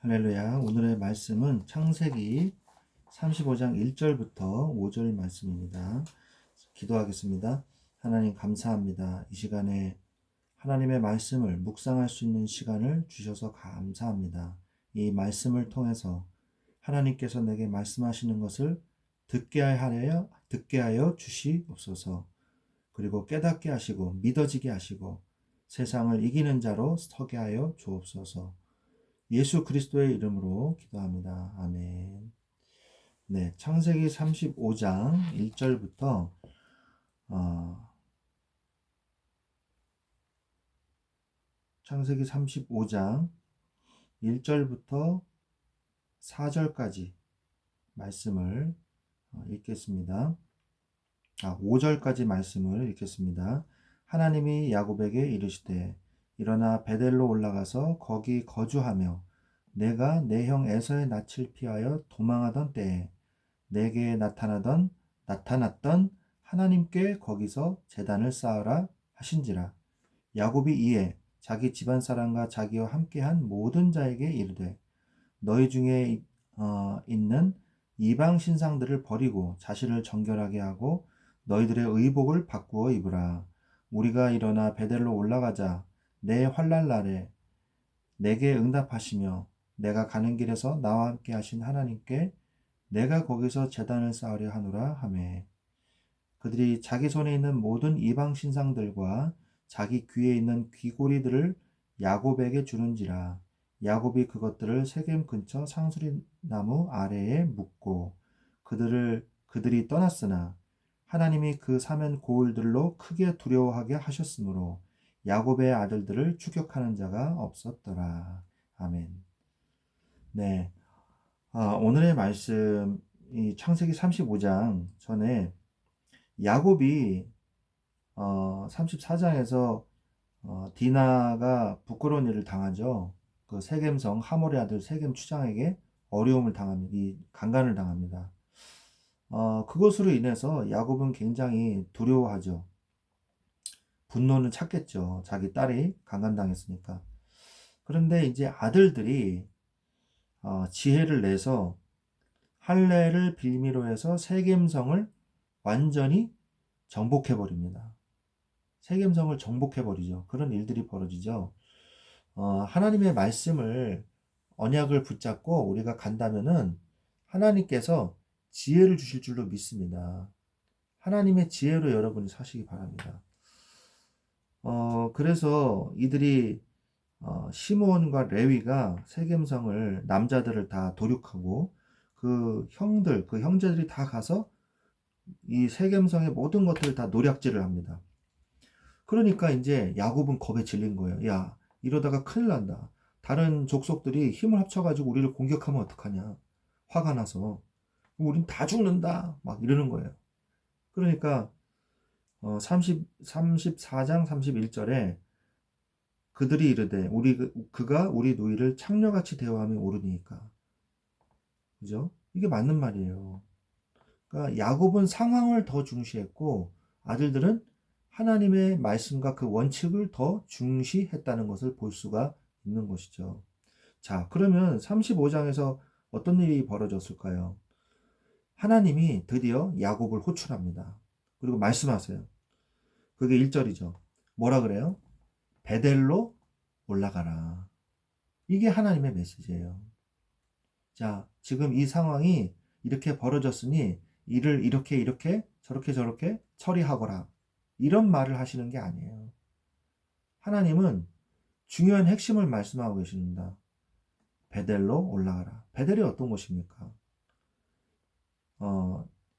할렐루야. 오늘의 말씀은 창세기 35장 1절부터 5절 말씀입니다. 기도하겠습니다. 하나님 감사합니다. 이 시간에 하나님의 말씀을 묵상할 수 있는 시간을 주셔서 감사합니다. 이 말씀을 통해서 하나님께서 내게 말씀하시는 것을 듣게 하여 주시옵소서. 그리고 깨닫게 하시고 믿어지게 하시고 세상을 이기는 자로 서게 하여 주옵소서. 예수 그리스도의 이름으로 기도합니다. 아멘. 네, 창세기 35장 1절부터 창세기 35장 1절부터 4절까지 말씀을 읽겠습니다. 5절까지 말씀을 읽겠습니다. 하나님이 야곱에게 이르시되 일어나 베델로 올라가서 거기 거주하며 내가 내 형 에서의 낯을 피하여 도망하던 때에 내게 나타났던 하나님께 거기서 제단을 쌓으라 하신지라. 야곱이 이에 자기 집안 사람과 자기와 함께한 모든 자에게 이르되 너희 중에 있는 이방 신상들을 버리고 자신을 정결하게 하고 너희들의 의복을 바꾸어 입으라. 우리가 일어나 베델로 올라가자. 내 환난 날에 내게 응답하시며 내가 가는 길에서 나와 함께 하신 하나님께 내가 거기서 제단을 쌓으려 하노라 하매 그들이 자기 손에 있는 모든 이방 신상들과 자기 귀에 있는 귀고리들을 야곱에게 주는지라. 야곱이 그것들을 세겜 근처 상수리 나무 아래에 묻고 그들이 떠났으나 하나님이 그 사면 고울들로 크게 두려워하게 하셨으므로 야곱의 아들들을 추격하는 자가 없었더라. 아멘. 네. 오늘의 말씀, 이 창세기 35장 전에 야곱이 34장에서 디나가 부끄러운 일을 당하죠. 그 세겜성 하몰의 아들 세겜 추장에게 어려움을 당합니다. 이 강간을 당합니다. 그것으로 인해서 야곱은 굉장히 두려워하죠. 분노는 찾겠죠. 자기 딸이 강간당했으니까. 그런데 이제 아들들이 지혜를 내서 할례를 빌미로 해서 세겜성을 완전히 정복해버립니다. 세겜성을 정복해버리죠. 그런 일들이 벌어지죠. 하나님의 말씀을 언약을 붙잡고 우리가 간다면은 하나님께서 지혜를 주실 줄로 믿습니다. 하나님의 지혜로 여러분이 사시기 바랍니다. 그래서 이들이 시므온과 레위가 세겜성을 남자들을 다 도륙하고 그 형제들이 다 가서 이 세겜성의 모든 것들을 다 노략질을 합니다. 그러니까 이제 야곱은 겁에 질린 거예요. 야, 이러다가 큰일 난다. 다른 족속들이 힘을 합쳐가지고 우리를 공격하면 어떡하냐. 화가 나서 우린 다 죽는다. 막 이러는 거예요. 그러니까 34장 31절에 그들이 이르되 그가 우리 누이를 창녀같이 대우하면 옳으니까. 그죠? 이게 맞는 말이에요. 그러니까 야곱은 상황을 더 중시했고 아들들은 하나님의 말씀과 그 원칙을 더 중시했다는 것을 볼 수가 있는 것이죠. 자, 그러면 35장에서 어떤 일이 벌어졌을까요? 하나님이 드디어 야곱을 호출합니다. 그리고 말씀하세요. 그게 1절이죠. 뭐라 그래요? 베델로 올라가라. 이게 하나님의 메시지예요. 자, 지금 이 상황이 이렇게 벌어졌으니 이를 이렇게 저렇게 처리하거라. 이런 말을 하시는 게 아니에요. 하나님은 중요한 핵심을 말씀하고 계십니다. 베델로 올라가라. 베델이 어떤 곳입니까?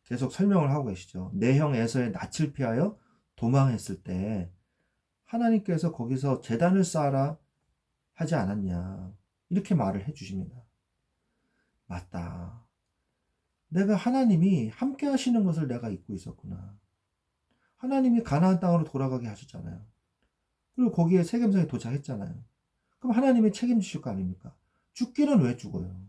계속 설명을 하고 계시죠. 내 형 에서의 낯을 피하여 도망했을 때 하나님께서 거기서 제단을 쌓아라 하지 않았냐. 이렇게 말을 해주십니다. 맞다. 내가 하나님이 함께 하시는 것을 내가 잊고 있었구나. 하나님이 가나안 땅으로 돌아가게 하셨잖아요. 그리고 거기에 세겜성에 도착했잖아요. 그럼 하나님이 책임지실 거 아닙니까? 죽기는 왜 죽어요?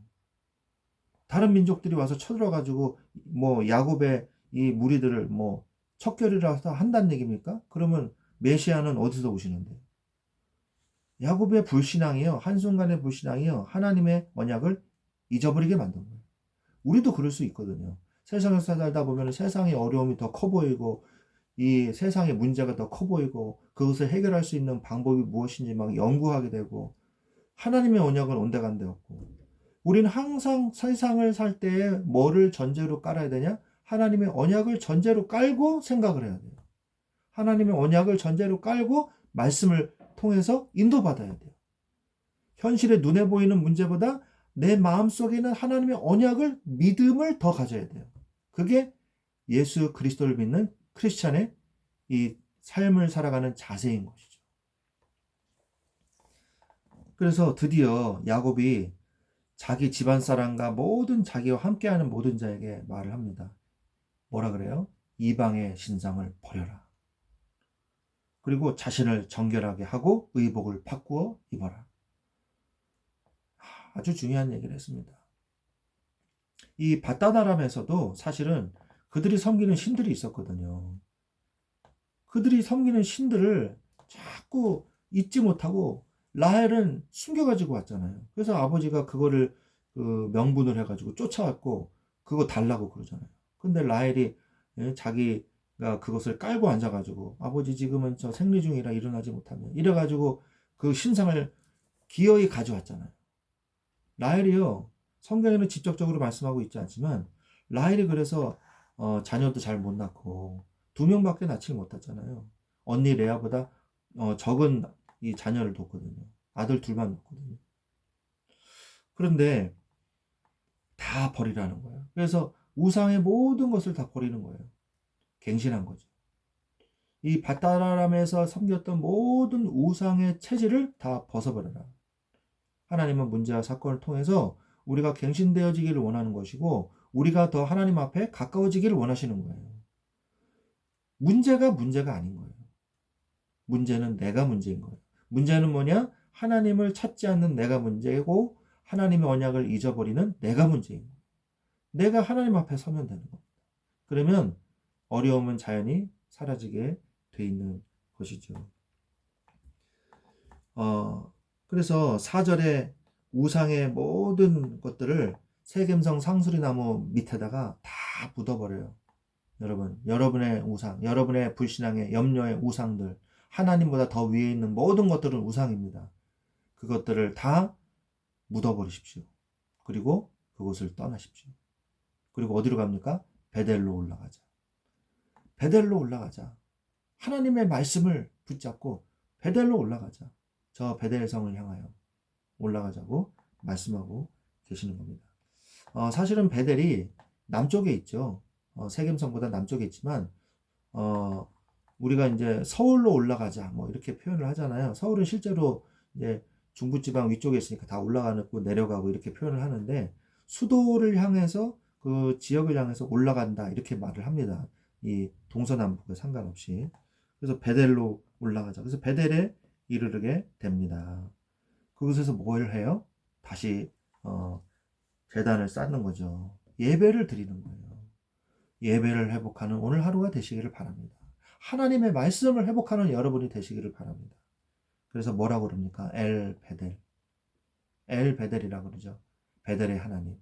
다른 민족들이 와서 쳐들어가지고 뭐 야곱의 이 무리들을 뭐 척결이라서 한다는 얘기입니까? 그러면 메시아는 어디서 오시는데? 야곱의 불신앙이요, 한순간의 불신앙이요, 하나님의 언약을 잊어버리게 만든 거예요. 우리도 그럴 수 있거든요. 세상에서 살다 보면 세상의 어려움이 더 커 보이고, 이 세상의 문제가 더 커 보이고, 그것을 해결할 수 있는 방법이 무엇인지 막 연구하게 되고, 하나님의 언약은 온데간데 없고, 우리는 항상 세상을 살 때에 뭐를 전제로 깔아야 되냐? 하나님의 언약을 전제로 깔고 생각을 해야 돼요. 하나님의 언약을 전제로 깔고 말씀을 통해서 인도받아야 돼요. 현실의 눈에 보이는 문제보다 내 마음속에 있는 하나님의 언약을, 믿음을 더 가져야 돼요. 그게 예수 그리스도를 믿는 크리스찬의 이 삶을 살아가는 자세인 것이죠. 그래서 드디어 야곱이 자기 집안 사람과 모든 자기와 함께하는 모든 자에게 말을 합니다. 뭐라 그래요? 이방의 신상을 버려라. 그리고 자신을 정결하게 하고 의복을 바꾸어 입어라. 아주 중요한 얘기를 했습니다. 이 바다나람에서도 사실은 그들이 섬기는 신들이 있었거든요. 그들이 섬기는 신들을 자꾸 잊지 못하고 라헬은 숨겨가지고 왔잖아요. 그래서 아버지가 그거를 명분을 해가지고 쫓아왔고 그거 달라고 그러잖아요. 근데 라헬이 자기가 그것을 깔고 앉아가지고 아버지 지금은 저 생리 중이라 일어나지 못하면 이래가지고 그 신상을 기어이 가져왔잖아요. 라헬이요, 성경에는 직접적으로 말씀하고 있지 않지만 라헬이 그래서 자녀도 잘 못 낳고 2명밖에 낳지를 못했잖아요. 언니 레아보다 적은 이 자녀를 뒀거든요. 아들 2만 낳거든요. 그런데 다 버리라는 거예요. 그래서 우상의 모든 것을 다 버리는 거예요. 갱신한 거죠. 이 밧다람에서 섬겼던 모든 우상의 체질을 다 벗어버려라. 하나님은 문제와 사건을 통해서 우리가 갱신되어지기를 원하는 것이고 우리가 더 하나님 앞에 가까워지기를 원하시는 거예요. 문제가 아닌 거예요. 문제는 내가 문제인 거예요. 문제는 뭐냐? 하나님을 찾지 않는 내가 문제고 하나님의 언약을 잊어버리는 내가 문제인 거예요. 내가 하나님 앞에 서면 되는 겁니다. 그러면 어려움은 자연히 사라지게 돼 있는 것이죠. 그래서 4절에 우상의 모든 것들을 세겜성 상수리나무 밑에다가 다 묻어버려요. 여러분의 우상, 여러분의 불신앙의 염려의 우상들, 하나님보다 더 위에 있는 모든 것들은 우상입니다. 그것들을 다 묻어버리십시오. 그리고 그곳을 떠나십시오. 그리고 어디로 갑니까? 베델로 올라가자. 베델로 올라가자. 하나님의 말씀을 붙잡고 베델로 올라가자. 저 베델 성을 향하여 올라가자고 말씀하고 계시는 겁니다. 사실은 베델이 남쪽에 있죠. 세겜성보다 남쪽에 있지만 우리가 이제 서울로 올라가자 뭐 이렇게 표현을 하잖아요. 서울은 실제로 이제 중부지방 위쪽에 있으니까 다 올라가고 내려가고 이렇게 표현을 하는데 수도를 향해서 그 지역을 향해서 올라간다 이렇게 말을 합니다. 이 동서남북에 상관없이. 그래서 베델로 올라가자. 그래서 베델에 이르르게 됩니다. 그곳에서 뭘 해요? 다시 제단을 쌓는 거죠. 예배를 드리는 거예요. 예배를 회복하는 오늘 하루가 되시기를 바랍니다. 하나님의 말씀을 회복하는 여러분이 되시기를 바랍니다. 그래서 뭐라고 그럽니까? 엘 베델. 엘 베델이라고 그러죠. 베델의 하나님.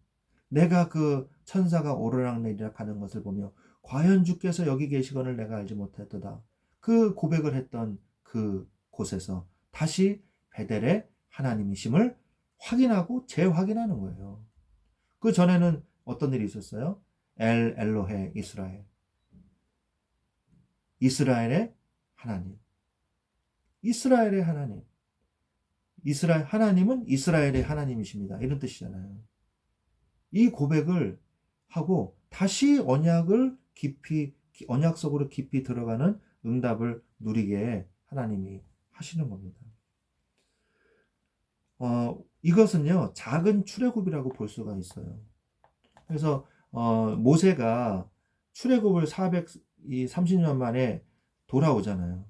내가 그 천사가 오르락내리락 하는 것을 보며 과연 주께서 여기 계시거늘 내가 알지 못했도다. 그 고백을 했던 그 곳에서 다시 베델의 하나님이심을 확인하고 재확인하는 거예요. 그 전에는 어떤 일이 있었어요? 엘 엘로헤 이스라엘. 이스라엘의 하나님. 이스라엘의 하나님. 이스라엘 하나님은 이스라엘의 하나님이십니다. 이런 뜻이잖아요. 이 고백을 하고 다시 언약 속으로 깊이 들어가는 응답을 누리게 하나님이 하시는 겁니다. 이것은요, 작은 출애굽이라고 볼 수가 있어요. 그래서 모세가 출애굽을 430년 만에 돌아오잖아요.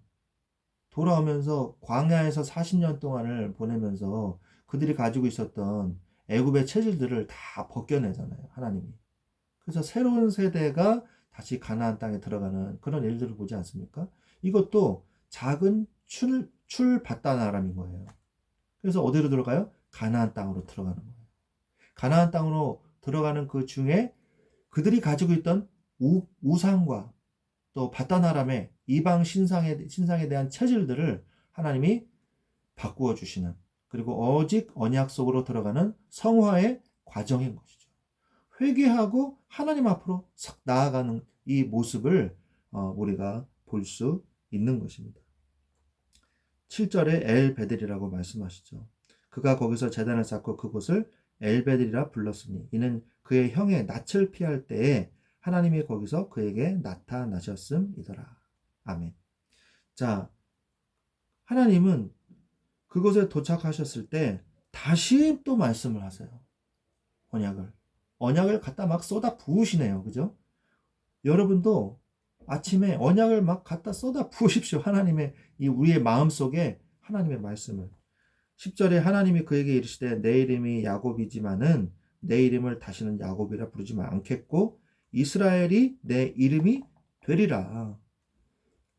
돌아오면서 광야에서 40년 동안을 보내면서 그들이 가지고 있었던 애굽의 체질들을 다 벗겨내잖아요, 하나님이. 그래서 새로운 세대가 다시 가나안 땅에 들어가는 그런 일들을 보지 않습니까? 이것도 작은 출바다나람인 거예요. 그래서 어디로 들어가요? 가나안 땅으로 들어가는 거예요. 가나안 땅으로 들어가는 그 중에 그들이 가지고 있던 우상과 또 바다나람의 이방 신상에 대한 체질들을 하나님이 바꾸어 주시는, 그리고 오직 언약 속으로 들어가는 성화의 과정인 것이죠. 회개하고 하나님 앞으로 싹 나아가는 이 모습을 우리가 볼 수 있는 것입니다. 7절에 엘베델이라고 말씀하시죠. 그가 거기서 제단을 쌓고 그곳을 엘베델이라 불렀으니 이는 그의 형의 낯을 피할 때에 하나님이 거기서 그에게 나타나셨음이더라. 아멘. 자, 하나님은 그곳에 도착하셨을 때 다시 또 말씀을 하세요. 언약을 갖다 막 쏟아 부으시네요. 그죠? 여러분도 아침에 언약을 막 갖다 쏟아 부으십시오. 하나님의 우리의 마음속에 하나님의 말씀을. 10절에 하나님이 그에게 이르시되 내 이름이 야곱이지만은 내 이름을 다시는 야곱이라 부르지 않겠고 이스라엘이 내 이름이 되리라.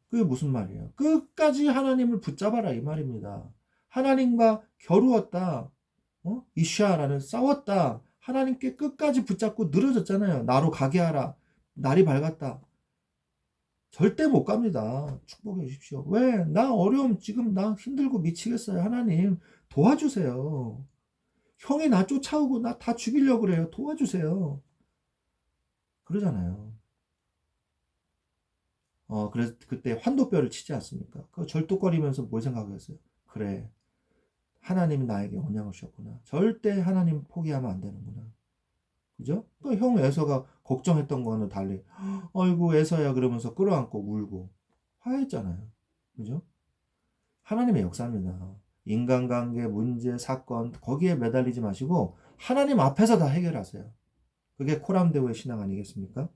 그게 무슨 말이에요? 끝까지 하나님을 붙잡아라 이 말입니다. 하나님과 겨루었다. 이샤라는 싸웠다. 하나님께 끝까지 붙잡고 늘어졌잖아요. 나로 가게 하라. 날이 밝았다. 절대 못 갑니다. 축복해 주십시오. 왜? 나 어려움 지금 나 힘들고 미치겠어요. 하나님 도와주세요. 형이 나 쫓아오고 나 다 죽이려고 그래요. 도와주세요. 그러잖아요. 그래서 그때 환도뼈를 치지 않습니까? 그 절뚝거리면서 뭘 생각했어요? 그래. 하나님이 나에게 언약을 주셨구나. 절대 하나님 포기하면 안 되는구나. 그죠? 그 형 에서가 걱정했던 거는 달리, 아이고 에서야 그러면서 끌어안고 울고 화했잖아요. 그죠? 하나님의 역사입니다. 인간관계, 문제, 사건 거기에 매달리지 마시고 하나님 앞에서 다 해결하세요. 그게 코람데오의 신앙 아니겠습니까?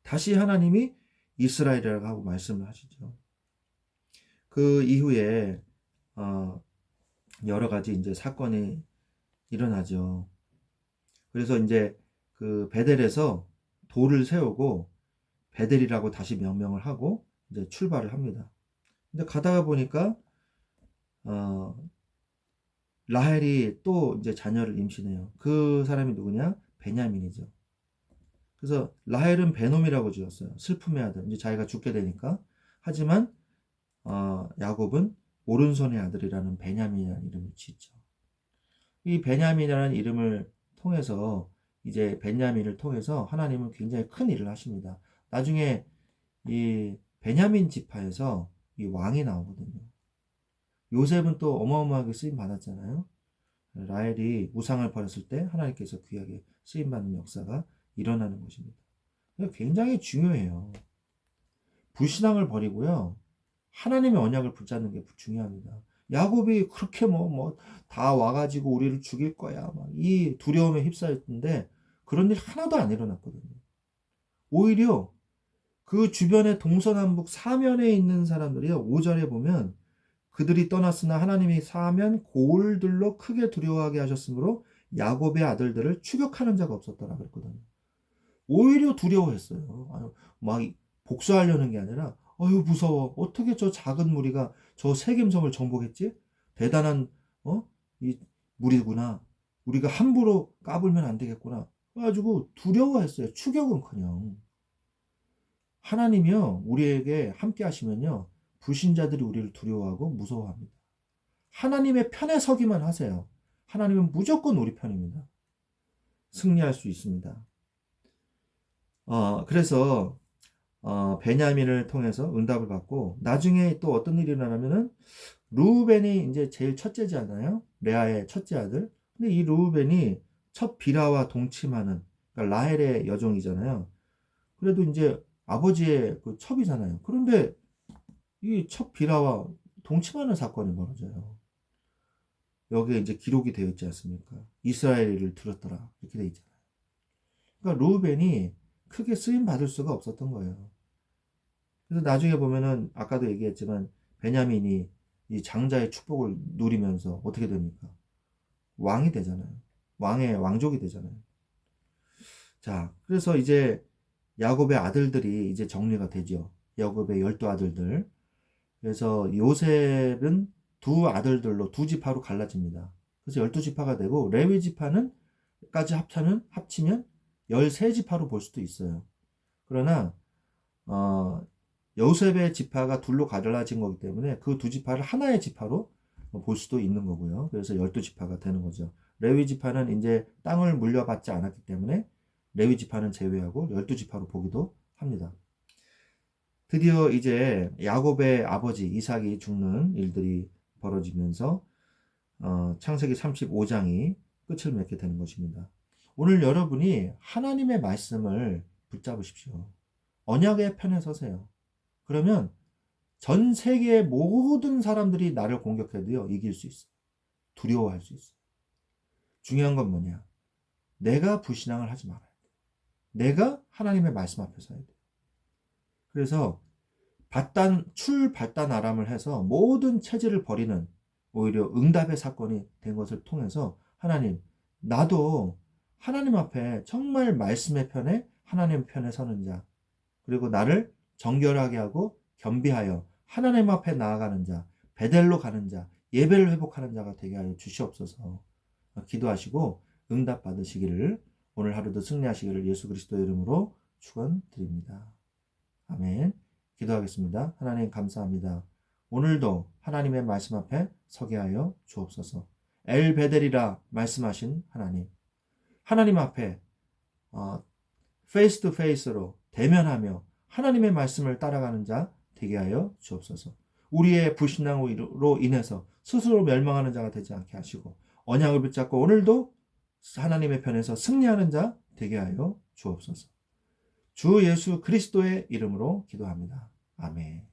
다시 하나님이 이스라엘이라고 하고 말씀을 하시죠. 그 이후에 여러 가지 이제 사건이 일어나죠. 그래서 이제 그 베델에서 돌을 세우고 베델이라고 다시 명명을 하고 이제 출발을 합니다. 근데 가다가 보니까 라헬이 또 이제 자녀를 임신해요. 그 사람이 누구냐? 베냐민이죠. 그래서 라헬은 베놈이라고 지었어요. 슬픔의 아들. 이제 자기가 죽게 되니까. 하지만 야곱은 오른손의 아들이라는 베냐민이라는 이름을 짓죠. 이 베냐민이라는 이름을 통해서 이제 베냐민을 통해서 하나님은 굉장히 큰 일을 하십니다. 나중에 이 베냐민 지파에서 이 왕이 나오거든요. 요셉은 또 어마어마하게 쓰임 받았잖아요. 라헬이 우상을 버렸을 때 하나님께서 귀하게 쓰임 받는 역사가 일어나는 것입니다. 굉장히 중요해요. 불신앙을 버리고요. 하나님의 언약을 붙잡는 게 중요합니다. 야곱이 그렇게 다 와가지고 우리를 죽일 거야. 막 이 두려움에 휩싸였는데 그런 일 하나도 안 일어났거든요. 오히려 그 주변에 동서남북 사면에 있는 사람들이요. 5절에 보면 그들이 떠났으나 하나님이 사면 고울들로 크게 두려워하게 하셨으므로 야곱의 아들들을 추격하는 자가 없었더라 그랬거든요. 오히려 두려워했어요. 막 복수하려는 게 아니라 어휴 무서워. 어떻게 저 작은 무리가 저 세겜성을 정복했지? 대단한 이 무리구나. 우리가 함부로 까불면 안 되겠구나. 그래가지고 두려워했어요. 추격은커녕. 하나님이요 우리에게 함께 하시면요 불신자들이 우리를 두려워하고 무서워합니다. 하나님의 편에 서기만 하세요. 하나님은 무조건 우리 편입니다. 승리할 수 있습니다. 그래서 베냐민을 통해서 응답을 받고 나중에 또 어떤 일이 일어나면은 르우벤이 이제 제일 첫째잖아요. 레아의 첫째 아들. 근데 이 르우벤이 첫 비라와 동침하는 그러니까 라헬의 여종이잖아요. 그래도 이제 아버지의 그 첩이잖아요. 그런데 이 첫 비라와 동침하는 사건이 벌어져요. 여기에 이제 기록이 되어 있지 않습니까? 이스라엘을 들었더라 이렇게 되어 있잖아요. 그러니까 르우벤이 크게 쓰임 받을 수가 없었던 거예요. 그래서 나중에 보면은 아까도 얘기했지만 베냐민이 이 장자의 축복을 누리면서 어떻게 됩니까? 왕이 되잖아요. 왕족이 되잖아요. 자, 그래서 이제 야곱의 아들들이 이제 정리가 되죠. 야곱의 12 아들들. 그래서 요셉은 두 아들들로 두 지파로 갈라집니다. 그래서 12지파가 되고 레위 지파는까지 합치면 13지파로 볼 수도 있어요. 그러나 요셉의 지파가 둘로 갈라진 거기 때문에 그 두 지파를 하나의 지파로 볼 수도 있는 거고요. 그래서 12지파가 되는 거죠. 레위 지파는 이제 땅을 물려받지 않았기 때문에 레위 지파는 제외하고 12지파로 보기도 합니다. 드디어 이제 야곱의 아버지 이삭이 죽는 일들이 벌어지면서 창세기 35장이 끝을 맺게 되는 것입니다. 오늘 여러분이 하나님의 말씀을 붙잡으십시오. 언약의 편에 서세요. 그러면 전 세계의 모든 사람들이 나를 공격해도요, 이길 수 있어요. 두려워할 수 있어요. 중요한 건 뭐냐? 내가 불신앙을 하지 말아야 돼. 내가 하나님의 말씀 앞에 서야 돼. 그래서 출발단아람을 해서 모든 체질을 버리는 오히려 응답의 사건이 된 것을 통해서 하나님, 나도 하나님 앞에 정말 말씀의 편에 하나님 편에 서는 자, 그리고 나를 정결하게 하고 겸비하여 하나님 앞에 나아가는 자, 베델로 가는 자, 예배를 회복하는 자가 되게 하여 주시옵소서. 기도하시고 응답 받으시기를, 오늘 하루도 승리하시기를 예수 그리스도의 이름으로 축원드립니다. 아멘. 기도하겠습니다. 하나님 감사합니다. 오늘도 하나님의 말씀 앞에 서게 하여 주옵소서. 엘베델이라 말씀하신 하나님 앞에 페이스 투 페이스로 대면하며 하나님의 말씀을 따라가는 자 되게 하여 주옵소서. 우리의 불신앙으로 인해서 스스로 멸망하는 자가 되지 않게 하시고 언약을 붙잡고 오늘도 하나님의 편에서 승리하는 자 되게 하여 주옵소서. 주 예수 그리스도의 이름으로 기도합니다. 아멘.